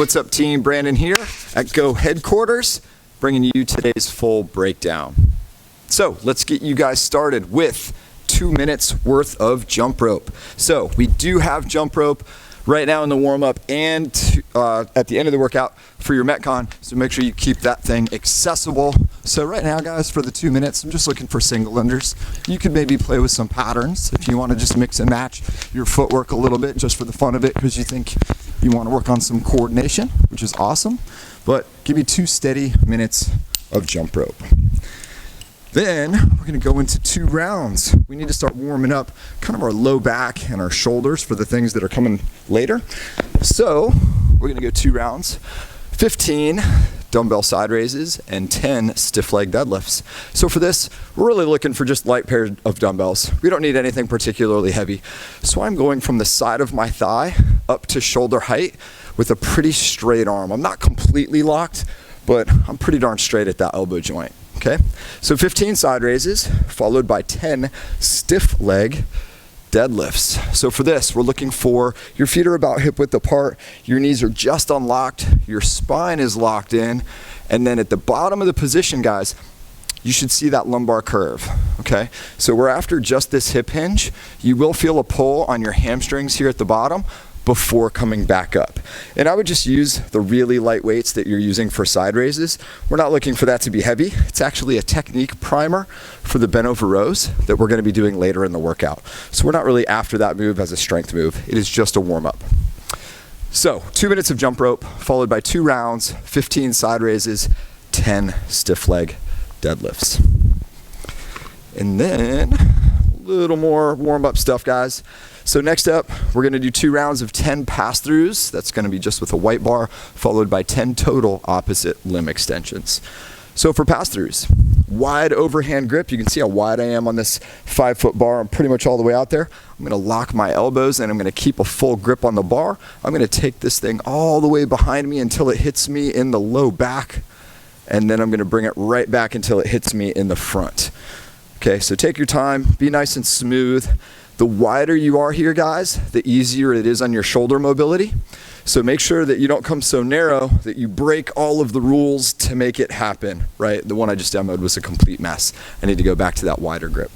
What's up, team? Brandon here at Go Headquarters, bringing you today's full breakdown. So let's get you guys started with 2 minutes worth of jump rope. So we do have jump rope right now in the warm-up and at the end of the workout for your Metcon, so make sure you keep that thing accessible. So right now, guys, for the 2 minutes, I'm just looking for single unders. You could maybe play with some patterns if you want to just mix and match your footwork a little bit just for the fun of it, because you think you want to work on some coordination, which is awesome. But give me 2 steady minutes of jump rope. Then we're going to go into 2 rounds. We need to start warming up kind of our low back and our shoulders for the things that are coming later. So we're going to go 2 rounds, 15 dumbbell side raises and 10 stiff leg deadlifts. So for this, we're really looking for just light pair of dumbbells. We don't need anything particularly heavy. So I'm going from the side of my thigh up to shoulder height with a pretty straight arm. I'm not completely locked, but I'm pretty darn straight at that elbow joint. Okay, so 15 side raises followed by 10 stiff leg deadlifts. So for this, we're looking for your feet are about hip width apart, your knees are just unlocked, your spine is locked in, and then at the bottom of the position, guys, you should see that lumbar curve. Okay, so we're after just this hip hinge. You will feel a pull on your hamstrings here at the bottom before coming back up. And I would just use the really light weights that you're using for side raises. We're not looking for that to be heavy. It's actually a technique primer for the bent over rows that we're gonna be doing later in the workout. So we're not really after that move as a strength move. It is just a warm up. So 2 minutes of jump rope followed by 2 rounds, 15 side raises, 10 stiff leg deadlifts. And then a little more warm up stuff, guys. So next up, we're gonna do 2 rounds of 10 pass-throughs. That's gonna be just with a white bar, followed by 10 total opposite limb extensions. So for pass-throughs, wide overhand grip. You can see how wide I am on this 5-foot bar. I'm pretty much all the way out there. I'm gonna lock my elbows and I'm gonna keep a full grip on the bar. I'm gonna take this thing all the way behind me until it hits me in the low back, and then I'm gonna bring it right back until it hits me in the front. Okay, so take your time, be nice and smooth. The wider you are here, guys, the easier it is on your shoulder mobility. So make sure that you don't come so narrow that you break all of the rules to make it happen, right? The one I just demoed was a complete mess. I need to go back to that wider grip.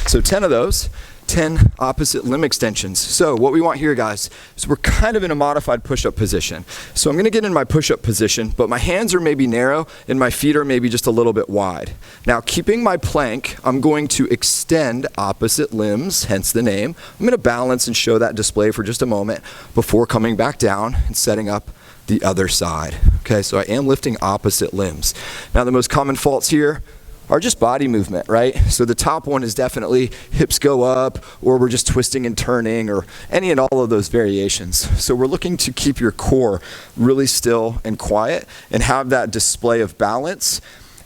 So 10 of those, 10 opposite limb extensions. So what we want here, guys, is we're kind of in a modified push-up position. So I'm gonna get in my push-up position, but my hands are maybe narrow and my feet are maybe just a little bit wide. Now, keeping my plank, I'm going to extend opposite limbs, hence the name. I'm gonna balance and show that display for just a moment before coming back down and setting up the other side. Okay, so I am lifting opposite limbs. Now, the most common faults here are just body movement, right? So the top one is definitely hips go up, or we're just twisting and turning, or any and all of those variations. So we're looking to keep your core really still and quiet and have that display of balance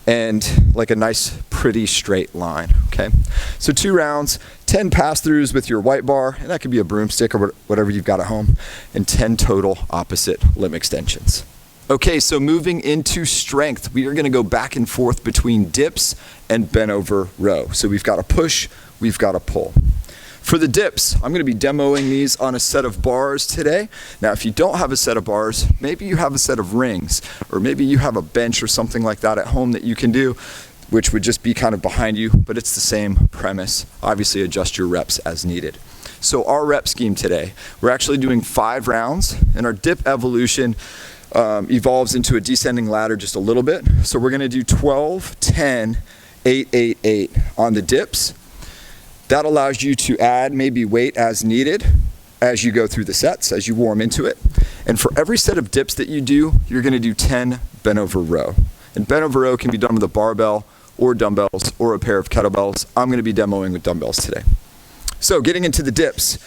and like a nice, pretty straight line, okay? So 2 rounds, 10 pass-throughs with your white bar, and that could be a broomstick or whatever you've got at home, and 10 total opposite limb extensions. Okay, so moving into strength, we are gonna go back and forth between dips and bent over row. So we've got a push, we've got a pull. For the dips, I'm gonna be demoing these on a set of bars today. Now, if you don't have a set of bars, maybe you have a set of rings, or maybe you have a bench or something like that at home that you can do, which would just be kind of behind you, but it's the same premise. Obviously, adjust your reps as needed. So our rep scheme today, we're actually doing 5 rounds, and our dip evolution evolves into a descending ladder just a little bit. So we're gonna do 12, 10, 8, 8, 8 on the dips. That allows you to add maybe weight as needed as you go through the sets, as you warm into it. And for every set of dips that you do, you're gonna do 10 bent over row. And bent over row can be done with a barbell or dumbbells or a pair of kettlebells. I'm gonna be demoing with dumbbells today. So getting into the dips.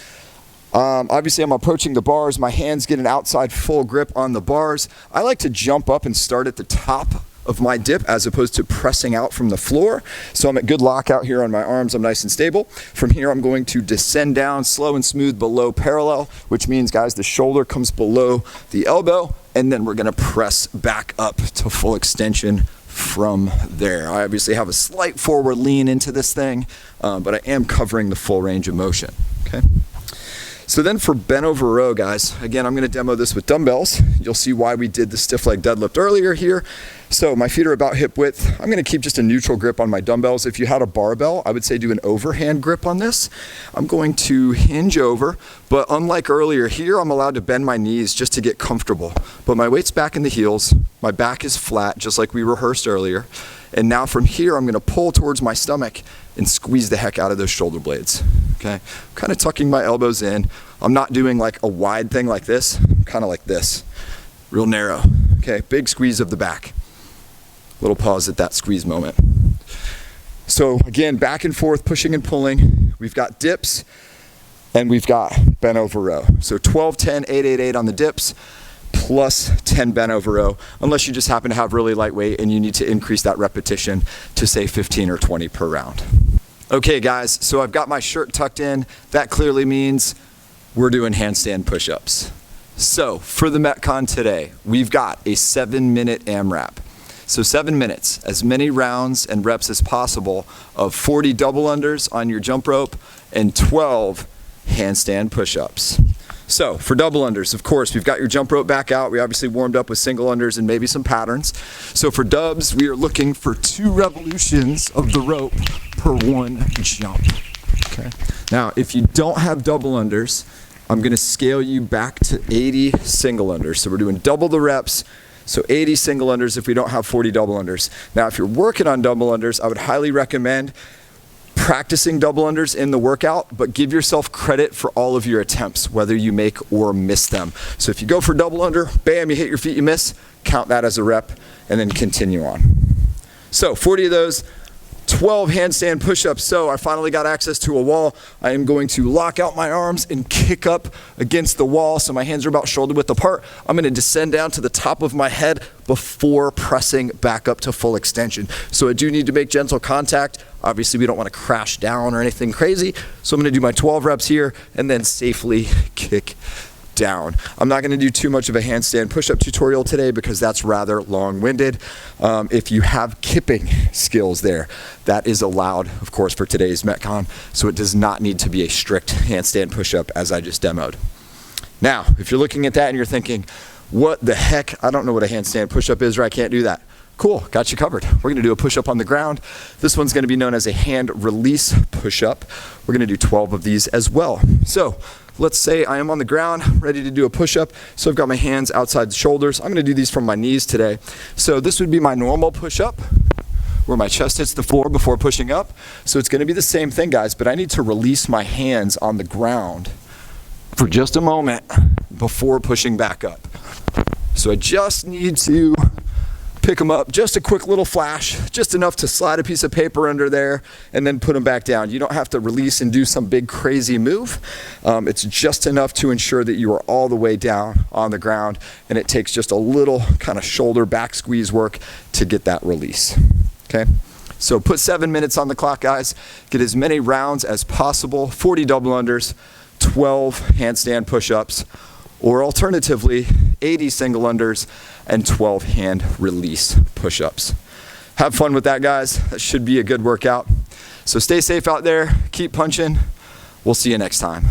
Obviously, I'm approaching the bars. My hands get an outside full grip on the bars. I like to jump up and start at the top of my dip as opposed to pressing out from the floor. So I'm at good lockout here on my arms. I'm nice and stable. From here, I'm going to descend down slow and smooth below parallel, which means, guys, the shoulder comes below the elbow, and then we're gonna press back up to full extension from there. I obviously have a slight forward lean into this thing, but I am covering the full range of motion, okay? So then for bent over row, guys, again, I'm going to demo this with dumbbells. You'll see why we did the stiff leg deadlift earlier here. So my feet are about hip width. I'm going to keep just a neutral grip on my dumbbells. If you had a barbell, I would say do an overhand grip on this. I'm going to hinge over, but unlike earlier here, I'm allowed to bend my knees just to get comfortable. But my weight's back in the heels. My back is flat, just like we rehearsed earlier. And now from here, I'm going to pull towards my stomach and squeeze the heck out of those shoulder blades. Okay, kind of tucking my elbows in. I'm not doing like a wide thing like this, kind of like this, real narrow. Okay, big squeeze of the back. Little pause at that squeeze moment. So again, back and forth, pushing and pulling. We've got dips and we've got bent over row. So 12, 10, 8, 8, 8 on the dips, plus 10 bent over row, unless you just happen to have really lightweight and you need to increase that repetition to say 15 or 20 per round. Okay guys, so I've got my shirt tucked in. That clearly means we're doing handstand push-ups. So for the Metcon today, we've got a 7-minute AMRAP. So 7 minutes, as many rounds and reps as possible of 40 double unders on your jump rope and 12 handstand push-ups. So for double unders, of course, we've got your jump rope back out. We obviously warmed up with single unders and maybe some patterns. So for dubs, we are looking for 2 revolutions of the rope per 1 jump. Okay. Now, if you don't have double unders, I'm going to scale you back to 80 single unders. So we're doing double the reps. So 80 single unders if we don't have 40 double unders. Now, if you're working on double unders, I would highly recommend practicing double unders in the workout, but give yourself credit for all of your attempts, whether you make or miss them. So if you go for double under, bam, you hit your feet, you miss, count that as a rep, and then continue on. So 40 of those, 12 handstand push-ups. So I finally got access to a wall. I am going to lock out my arms and kick up against the wall so my hands are about shoulder width apart. I'm going to descend down to the top of my head before pressing back up to full extension. So I do need to make gentle contact. Obviously, we don't want to crash down or anything crazy. So I'm going to do my 12 reps here and then safely kick down. I'm not going to do too much of a handstand push-up tutorial today because that's rather long-winded. If you have kipping skills there, that is allowed, of course, for today's Metcon, so it does not need to be a strict handstand push-up as I just demoed. Now, if you're looking at that and you're thinking, what the heck, I don't know what a handstand push-up is or I can't do that. Cool, got you covered. We're going to do a push-up on the ground. This one's going to be known as a hand release push-up. We're going to do 12 of these as well. So let's say I am on the ground, ready to do a push-up. So I've got my hands outside the shoulders. I'm going to do these from my knees today. So this would be my normal push-up, where my chest hits the floor before pushing up. So it's going to be the same thing, guys, but I need to release my hands on the ground for just a moment before pushing back up. So I just need to pick them up, just a quick little flash, just enough to slide a piece of paper under there and then put them back down. You don't have to release and do some big crazy move. It's just enough to ensure that you are all the way down on the ground, and it takes just a little kind of shoulder back squeeze work to get that release. Okay, so put 7 minutes on the clock, guys. Get as many rounds as possible, 40 double unders, 12 handstand push-ups, or alternatively, 80 single unders and 12 hand release push-ups. Have fun with that, guys. That should be a good workout. So stay safe out there, keep punching. We'll see you next time.